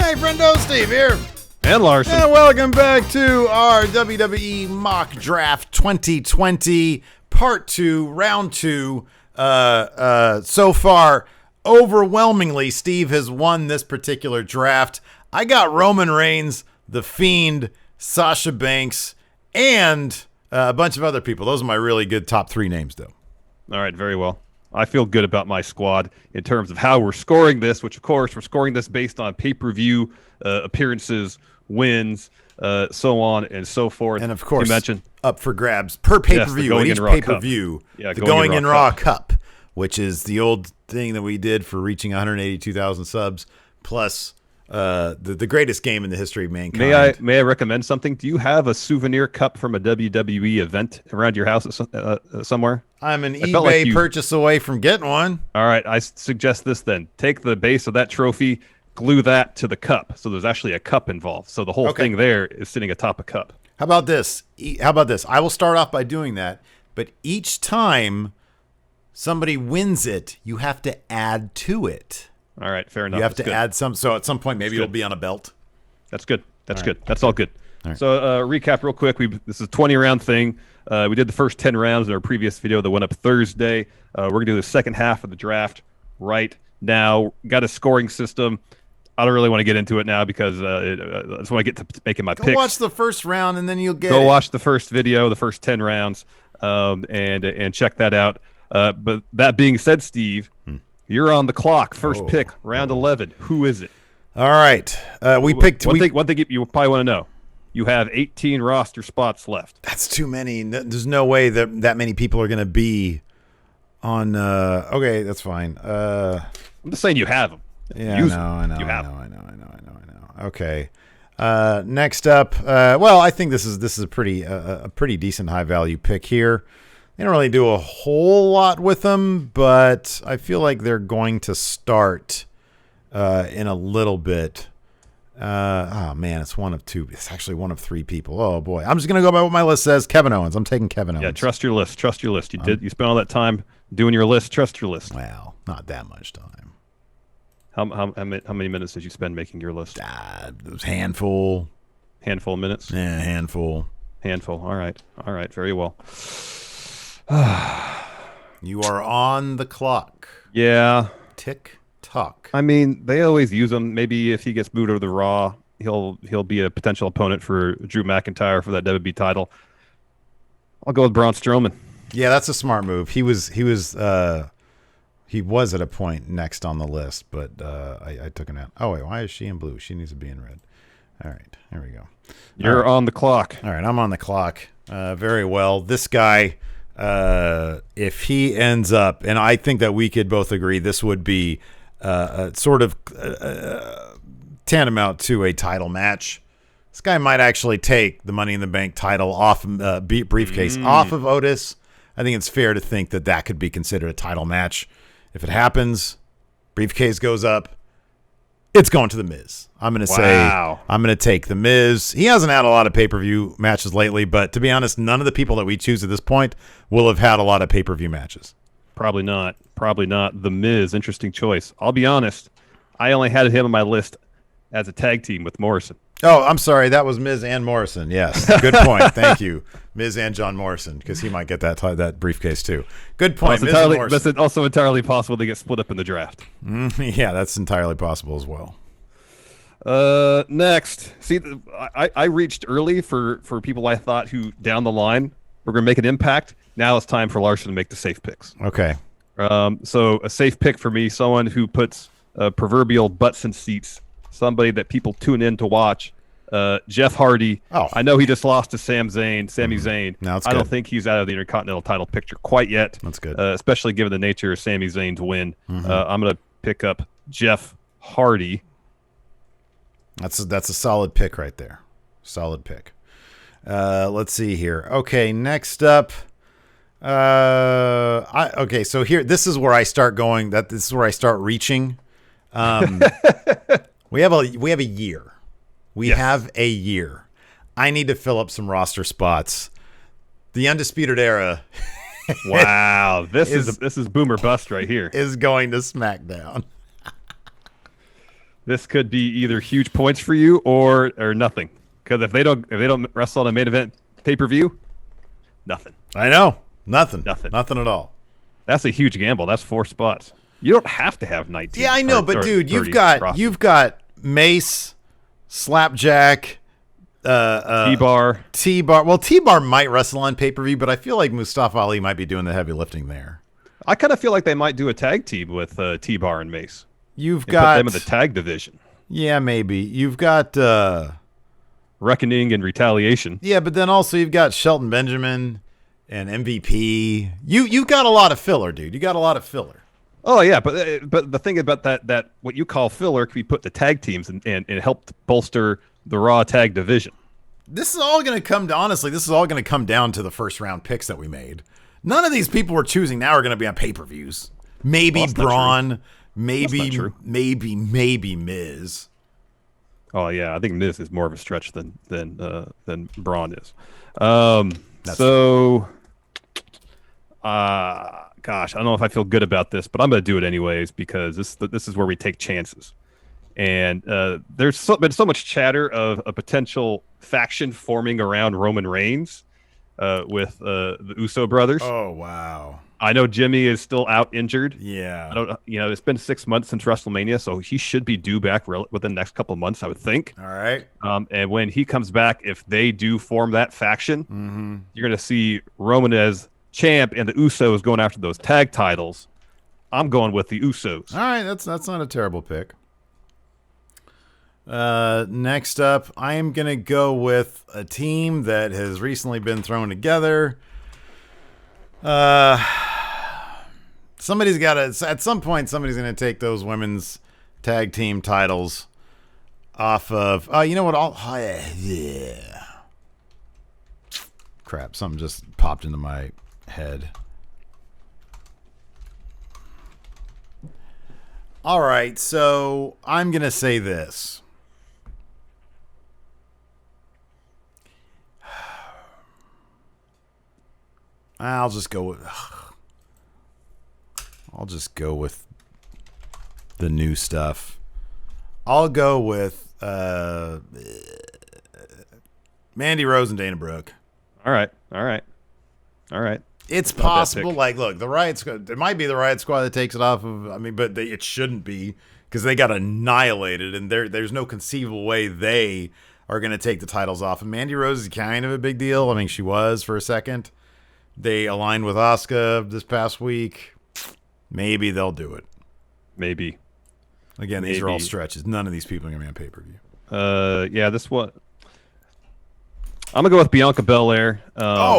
Hey, friendo, Steve here. And Larson. And welcome back to our WWE Mock Draft 2020, Part 2, Round 2. So far, overwhelmingly, Steve has won this particular draft. I got Roman Reigns, The Fiend, Sasha Banks, and a bunch of other people. Those are my really good top 3 names, though. All right, very well. I feel good about my squad in terms of how we're scoring this, which, of course, we're scoring this based on pay-per-view appearances, wins, so on and so forth. And, of course, you mentioned, up for grabs per pay-per-view. At each pay-per-view, the Going in Raw Cup, which is the old thing that we did for reaching 182,000 subs, plus the greatest game in the history of mankind. May I recommend something? Do you have a souvenir cup from a WWE event around your house somewhere? I'm an eBay purchase away from getting one. All right, I suggest this then. Take the base of that trophy, glue that to the cup. So there's actually a cup involved. So the whole thing there is sitting atop a cup. How about this? I will start off by doing that, but each time somebody wins it, you have to add to it. All right, fair enough. You have to add some. So at some point, maybe it'll be on a belt. That's good. That's good. That's all good. All right. So recap real quick. This is a 20-round thing. We did the first 10 rounds in our previous video that went up Thursday. We're going to do the second half of the draft right now. Got a scoring system. I don't really want to get into it now because I just want to get to making my picks. Go watch the first round and then you'll get Go watch the first video, the first 10 rounds, and check that out. But that being said, Steve, you're on the clock. First pick, round 11. Who is it? All right. We picked... One thing you probably want to know. You have 18 roster spots left. That's too many. There's no way that many people are going to be on... okay, that's fine. I'm just saying you have them. Yeah, I know. Okay. Next up, well, I think this is a pretty decent high value pick here. They don't really do a whole lot with them, but I feel like they're going to start in a little bit. Oh man, it's one of two. It's actually one of 3 people. Oh boy, I'm just gonna go by what my list says. Kevin Owens. I'm taking Kevin Owens. Yeah, trust your list. You spent all that time doing your list. Trust your list. Well, not that much time. How many minutes did you spend making your list? It was handful. Handful of minutes? Yeah, handful. All right. Very well. You are on the clock. Yeah. Tick tock. I mean, they always use him. Maybe if he gets booed over the Raw, he'll be a potential opponent for Drew McIntyre for that WWE title. I'll go with Braun Strowman. Yeah, that's a smart move. He was at a point next on the list, but I took him out. Oh wait, why is she in blue? She needs to be in red. All right, here we go. You're on the clock. All right, I'm on the clock. Very well. This guy, if he ends up, and I think that we could both agree, this would be sort of tantamount to a title match. This guy might actually take the Money in the Bank title off briefcase off of Otis. I think it's fair to think that could be considered a title match. If it happens, briefcase goes up, it's going to The Miz. I'm going to say I'm going to take The Miz. He hasn't had a lot of pay-per-view matches lately, but to be honest, none of the people that we choose at this point will have had a lot of pay-per-view matches. Probably not. The Miz, interesting choice. I'll be honest, I only had him on my list as a tag team with Morrison. Oh, I'm sorry. That was Miz and Morrison. Yes. Good point. Thank you. Miz and John Morrison, because he might get that briefcase too. Good point. That's also entirely possible to get split up in the draft. Yeah, that's entirely possible as well. Next. See, I reached early for people I thought who down the line were going to make an impact. Now it's time for Larson to make the safe picks. Okay. So a safe pick for me, someone who puts proverbial butts in seats, somebody that people tune in to watch. Jeff Hardy. Oh. I know he just lost to Sami Zayn. No, I don't think he's out of the Intercontinental title picture quite yet. That's good. Especially given the nature of Sami Zayn's win. I'm going to pick up Jeff Hardy. That's a solid pick right there. Solid pick. Let's see here. Okay, next up. So here, this is where I start going. This is where I start reaching. We have a year. We have a year. I need to fill up some roster spots. The Undisputed Era. Wow, this is boomer bust right here. Is going to SmackDown. this could be either huge points for you or nothing. Because if they don't wrestle on a main event pay-per-view, nothing. I know. Nothing at all. That's a huge gamble. That's 4 spots. You don't have to have 19. Yeah, I know, but dude, you've got Mace, Slapjack, T-Bar. Well, T-Bar might wrestle on pay-per-view, but I feel like Mustafa Ali might be doing the heavy lifting there. I kind of feel like they might do a tag team with T-Bar and Mace. You've got put them in the tag division. Yeah, maybe. You've got Reckoning and Retaliation. Yeah, but then also you've got Shelton Benjamin and MVP. You've got a lot of filler, dude. You got a lot of filler. Oh yeah, but the thing about that what you call filler can be put to tag teams and help bolster the Raw tag division. This is all going to come to, honestly, this is all going to come down to the first round picks that we made. None of these people we're choosing now are going to be on pay-per-views. Maybe Braun, maybe Miz. Oh yeah, I think Miz is more of a stretch than Braun is. Gosh, I don't know if I feel good about this, but I'm going to do it anyways because this is where we take chances. And there's been so much chatter of a potential faction forming around Roman Reigns with the Uso brothers. Oh, wow. I know Jimmy is still out injured. Yeah. It's been 6 months since WrestleMania, so he should be due back within the next couple of months, I would think. All right. And when he comes back, if they do form that faction, you're going to see Roman as champ and the Usos going after those tag titles. I'm going with the Usos. All right, that's not a terrible pick. Next up, I am going to go with a team that has recently been thrown together. Somebody's got to, at some point, somebody's going to take those women's tag team titles off of, you know what? Yeah. Crap, something just popped into my head. All right, so I'm going to say this. I'll just go with the new stuff. I'll go with Mandy Rose and Dana Brooke. All right. It's possible. Like, look, the Riot Squad. It might be the Riot Squad that takes it off of. I mean, but it shouldn't be because they got annihilated, and there's no conceivable way they are going to take the titles off. And Mandy Rose is kind of a big deal. I mean, she was for a second. They aligned with Asuka this past week. Maybe they'll do it. Maybe. Again, these are all stretches. None of these people are going to be on pay-per-view. Yeah, this one. I'm going to go with Bianca Belair.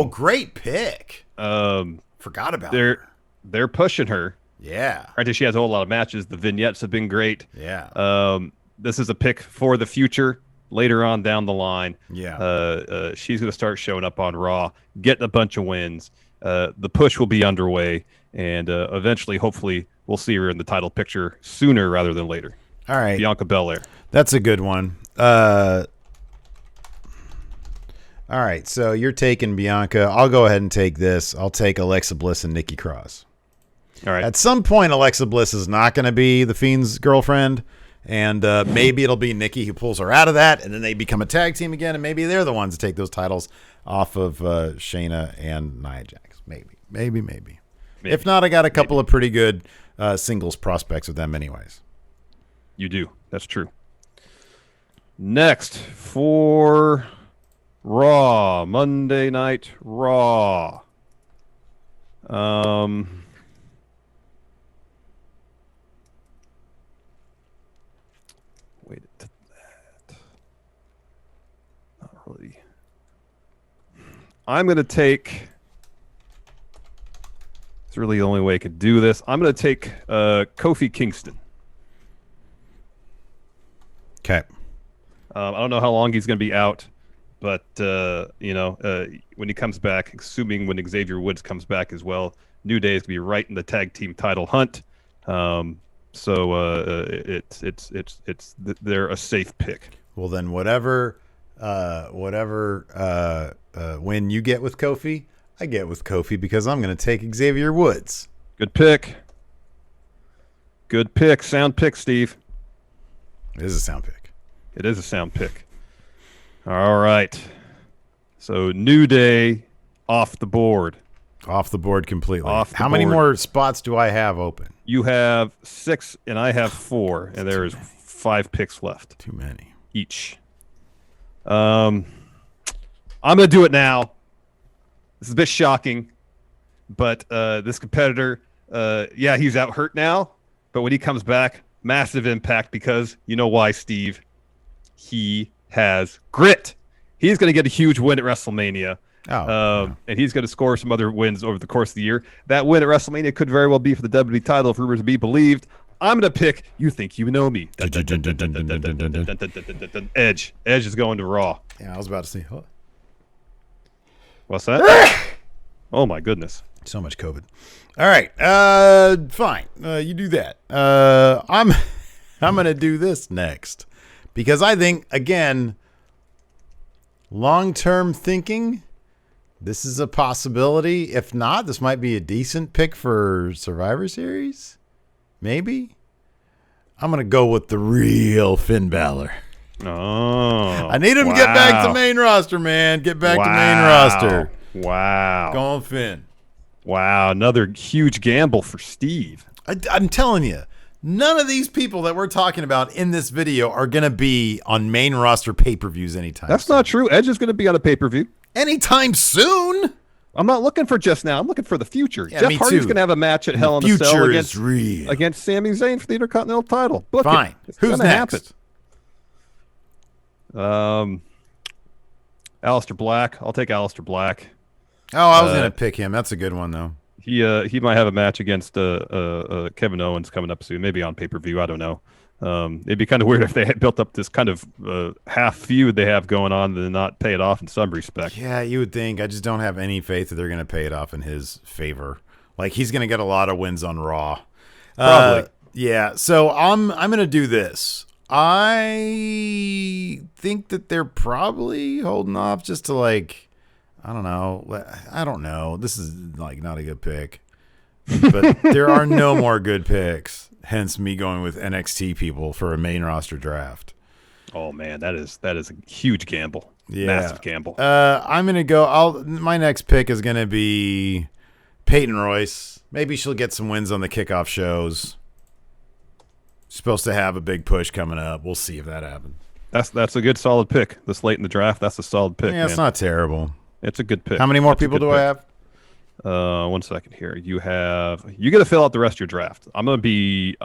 Great pick. Forgot about her. They're pushing her. Yeah. Granted, she has a whole lot of matches. The vignettes have been great. Yeah. This is a pick for the future. Later on down the line, she's going to start showing up on Raw, getting a bunch of wins. The push will be underway, and eventually, hopefully, we'll see her in the title picture sooner rather than later. All right. Bianca Belair. That's a good one. All right, so you're taking Bianca. I'll go ahead and take this. I'll take Alexa Bliss and Nikki Cross. All right. At some point, Alexa Bliss is not going to be the Fiend's girlfriend. And maybe it'll be Nikki who pulls her out of that, and then they become a tag team again, and maybe they're the ones to take those titles off of Shayna and Nia Jax. Maybe. If not, I got a couple of pretty good singles prospects with them anyways. You do. That's true. Next, for Raw, Monday Night Raw. Wait to that. Not really. I'm going to take. It's really the only way I could do this. I'm going to take Kofi Kingston. Okay. I don't know how long he's going to be out, but when he comes back, assuming when Xavier Woods comes back as well, New Day is going to be right in the tag team title hunt. They're a safe pick. Well, then whatever win you get with Kofi, I get with Kofi because I'm going to take Xavier Woods. Good pick. Sound pick, Steve. It is a sound pick. It is a sound pick. All right. So New Day off the board. Off the board completely. How many more spots do I have open? You have 6, and I have 4, and there is 5 picks left. Too many. Each. I'm going to do it now. This is a bit shocking, but this competitor, he's out hurt now, but when he comes back, massive impact because you know why, Steve? He has grit. He's going to get a huge win at WrestleMania. And he's going to score some other wins over the course of the year. That win at WrestleMania could very well be for the WWE title if rumors be believed. I'm going to pick You Think You Know Me. Edge. Edge is going to Raw. Yeah, I was about to say. What? What's that? Oh, my goodness. So much COVID. All right. Fine. You do that. I'm going to do this next because I think, again, long-term thinking, this is a possibility. If not, this might be a decent pick for Survivor Series. Maybe. I'm going to go with the real Finn Balor. Oh. I need him to get back to main roster, man. Get back to main roster. Wow. Go on, Finn. Wow. Another huge gamble for Steve. I'm telling you, none of these people that we're talking about in this video are going to be on main roster pay-per-views anytime That's soon. not true. Edge is going to be on a pay-per-view. Anytime soon? I'm not looking for just now. I'm looking for the future. Yeah, Jeff me Hardy's too. going to have a match at Hell in a Future Cell is real. against Sami Zayn for the Intercontinental title. Book Fine. it. It's Who's gonna next? Happen. Aleister Black. I'll take Aleister Black. Oh, I was going to pick him. That's a good one, though. He might have a match against Kevin Owens coming up soon, maybe on pay-per-view. I don't know. It'd be kind of weird if they had built up this kind of half feud they have going on and then not pay it off in some respect. Yeah, you would think. I just don't have any faith that they're going to pay it off in his favor. Like, he's going to get a lot of wins on Raw. Probably. Yeah, so I'm going to do this. I think that they're probably holding off just to, like, I don't know. This is, like, not a good pick. But there are no more good picks. Hence me going with NXT people for a main roster draft. Oh man, that is a huge gamble. Yeah. Massive gamble. I'm gonna go. My next pick is gonna be Peyton Royce. Maybe she'll get some wins on the kickoff shows. Supposed to have a big push coming up. We'll see if that happens. That's a good solid pick. This late in the draft, that's a solid pick. Yeah, it's not terrible. It's a good pick. How many more people do I have? 1 second here. You get to fill out the rest of your draft. I'm not gonna be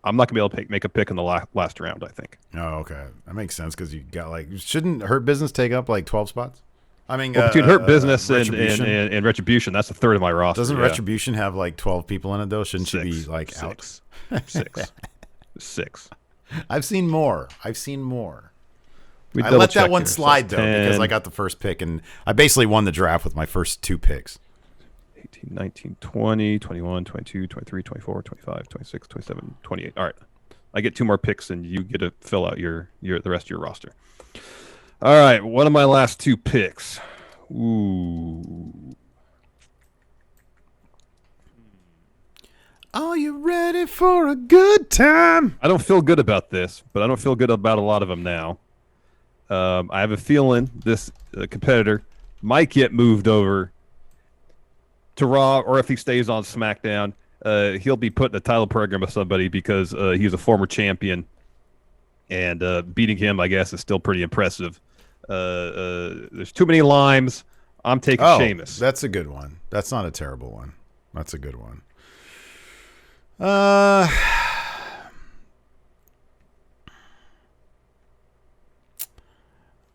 able to make a pick in the last round, I think. Oh, okay. That makes sense because you got shouldn't Hurt Business take up like 12 spots? I mean, between Hurt Business Retribution. and Retribution, that's a third of my roster. Doesn't Retribution have like 12 people in it though? Shouldn't she be like out? Six. I've seen more. I let that one slide, though, because I got the first pick, and I basically won the draft with my first 2 picks. 18, 19, 20, 21, 22, 23, 24, 25, 26, 27, 28. All right. I get 2 more picks, and you get to fill out the rest of your roster. All right. One of my last 2 picks. Ooh. Are you ready for a good time? I don't feel good about this, but I don't feel good about a lot of them now. I have a feeling this competitor might get moved over to Raw, or if he stays on SmackDown, he'll be put in a title program with somebody because he's a former champion, and beating him, I guess, is still pretty impressive. There's too many limes. I'm taking Sheamus. That's a good one. That's not a terrible one. That's a good one.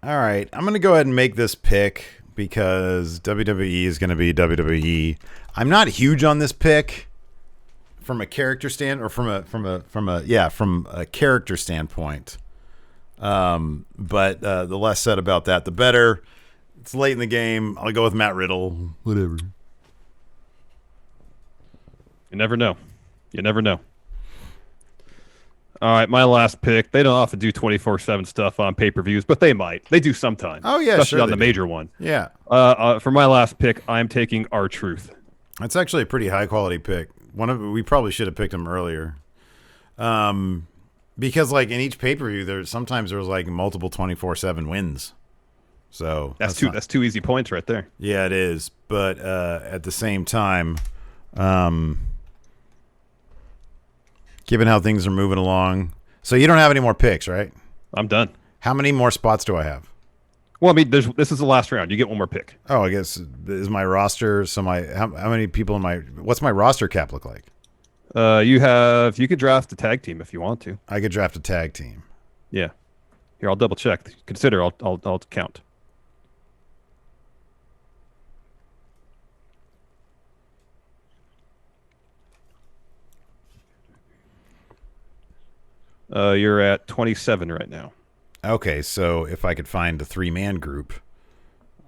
All right, I'm going to go ahead and make this pick because WWE is going to be WWE. I'm not huge on this pick from a character from a character standpoint. But the less said about that, the better. It's late in the game. I'll go with Matt Riddle. Whatever. You never know. All right, my last pick. They don't often do 24/7 stuff on pay-per-views, but they might. They do sometimes. Oh, yeah, especially sure on the major one. Yeah. For my last pick, I'm taking R-Truth. That's actually a pretty high-quality pick. We probably should have picked him earlier. Because like in each pay-per-view, there's like multiple 24/7 wins. So that's two easy points right there. Yeah, it is. But at the same time, given how things are moving along, so you don't have any more picks, right? I'm done. How many more spots do I have? Well, I mean, this is the last round. You get one more pick. Oh, I guess is my roster. So how many people what's my roster cap look like? You could draft a tag team if you want to. I could draft a tag team. Yeah. Here, I'll double check. Consider. I'll count. You're at 27 right now. Okay, so if I could find a 3-man group,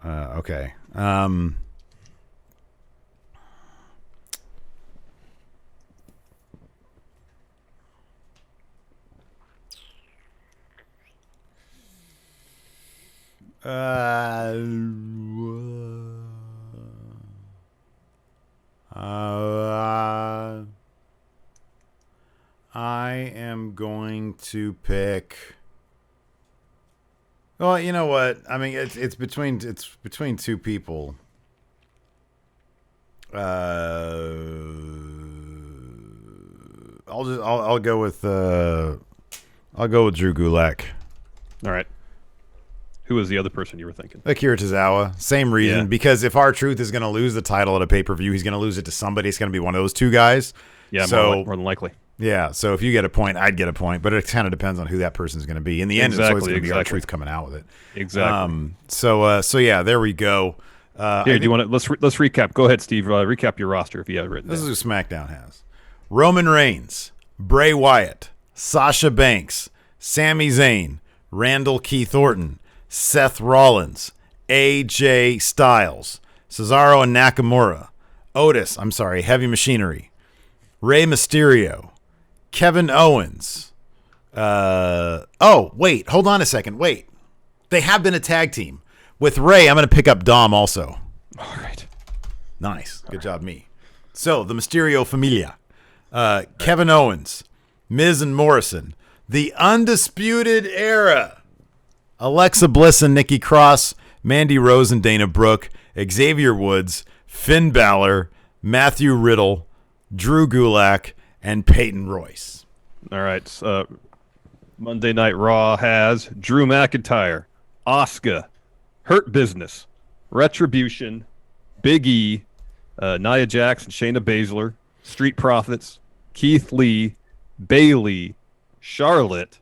okay. I am going to pick. Well, you know what? I mean, it's between two people. I'll go with Drew Gulak. All right. Who was the other person you were thinking? Akira Tozawa. Same reason. Yeah. Because if R-Truth is going to lose the title at a pay-per-view, he's going to lose it to somebody. It's going to be one of those two guys. Yeah, so, more than likely. Yeah, so if you get a point, I'd get a point. But it kind of depends on who that person's going to be. In the end, it's always going to be R-Truth coming out with it. Exactly. So yeah, there we go. Here, do you want to let's recap? Go ahead, Steve. Recap your roster if you have it written. This is who SmackDown has: Roman Reigns, Bray Wyatt, Sasha Banks, Sami Zayn, Randall Keith Orton, Seth Rollins, AJ Styles, Cesaro and Nakamura, Heavy Machinery, Rey Mysterio, Kevin Owens. Wait, hold on a second. Wait, they have been a tag team. With Rey, I'm going to pick up Dom also. All right. Nice. Good job, me. So, the Mysterio Familia. Kevin Owens, Miz and Morrison, the Undisputed Era, Alexa Bliss and Nikki Cross, Mandy Rose and Dana Brooke, Xavier Woods, Finn Balor, Matthew Riddle, Drew Gulak, and Peyton Royce. All right. Monday Night Raw has Drew McIntyre, Asuka, Hurt Business, Retribution, Big E, Nia Jax and Shayna Baszler, Street Profits, Keith Lee, Bayley, Charlotte.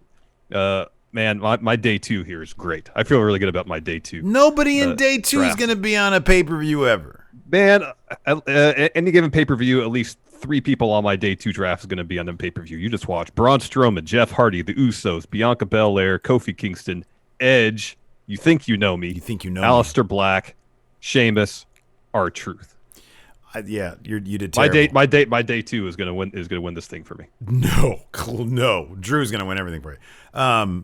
Man, my day 2 here is great. I feel really good about my day 2. Nobody in day 2 is going to be on a pay-per-view ever. Man, any given pay-per-view, at least 3 people on my day 2 draft is going to be on the pay-per-view. You just watch Braun Strowman, Jeff Hardy, The Usos, Bianca Belair, Kofi Kingston, Edge, You Think You Know Me, Aleister Black, Sheamus, R-Truth. Yeah, you did terrible. My day 2 is gonna win this thing for me. No, Drew's gonna win everything for you.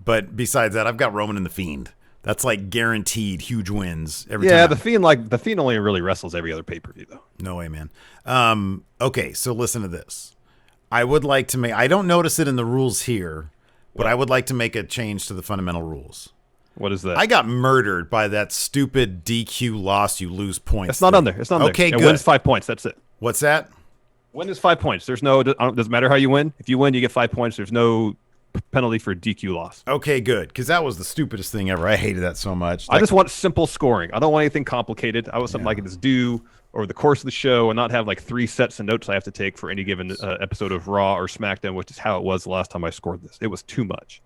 But besides that, I've got Roman and the Fiend. That's like guaranteed huge wins every time. Yeah, the Fiend only really wrestles every other pay-per-view though. No way, man. Okay, so listen to this. I would like to make. I don't notice it in the rules here, but I would like to make a change to the fundamental rules. What is that? I got murdered by that stupid DQ loss. You lose points. It's not on there. It's not on there. Okay, good. It wins 5 points. That's it. What's that? Win is 5 points. There's no. Doesn't matter how you win. If you win, you get 5 points. There's no penalty for DQ loss. Okay, good. Because that was the stupidest thing ever. I hated that so much. I just want simple scoring. I don't want anything complicated. I want something I can just do over the course of the show and not have like 3 sets of notes I have to take for any given episode of Raw or SmackDown, which is how it was the last time I scored this. It was too much.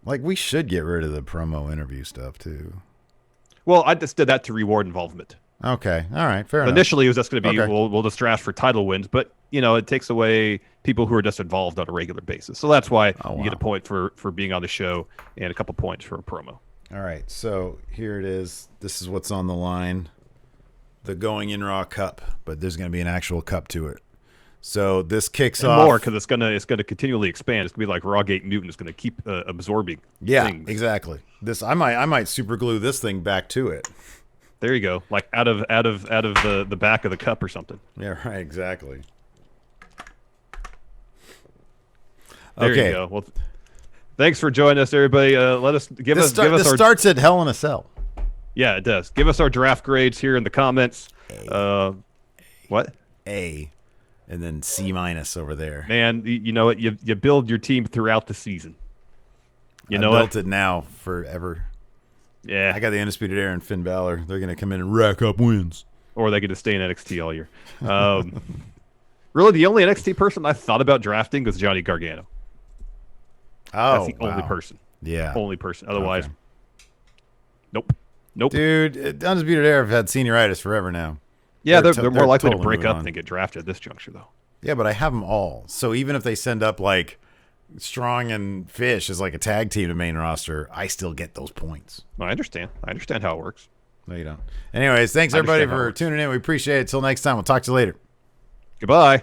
Like, we should get rid of the promo interview stuff, too. Well, I just did that to reward involvement. Okay. All right. Fair enough. Initially, it was just going to be, we'll just draft for title wins. But, it takes away people who are just involved on a regular basis. So that's why you get a point for being on the show and a couple points for a promo. All right. So here it is. This is what's on the line. The Going In Raw Cup. But there's going to be an actual cup to it. So this kicks off more because it's gonna continually expand. It's gonna be like Rawgate Mutant. It's gonna keep absorbing. Yeah, things. Exactly. This I might super glue this thing back to it. There you go, like out of the back of the cup or something. Yeah, right. Exactly. There you go. Well, Thanks for joining us, everybody. Let us give us This our starts at Hell in a Cell. Yeah, it does. Give us our draft grades here in the comments. What? A, and then C- over there. Man, you know what? You build your team throughout the season. I built it now forever. Yeah. I got the Undisputed Era and Finn Balor. They're going to come in and rack up wins. Or they get to stay in NXT all year. Really, the only NXT person I thought about drafting was Johnny Gargano. Oh, that's the only person. Yeah. Only person. Otherwise, nope. Dude, Undisputed Era have had senioritis forever now. Yeah, they're more likely to totally break up on. than get drafted at this juncture, though. Yeah, but I have them all. So even if they send up like Strong and Fish as like a tag team to main roster, I still get those points. I understand. I understand how it works. No, you don't. Anyways, thanks everybody for tuning in. We appreciate it. Till next time. We'll talk to you later. Goodbye.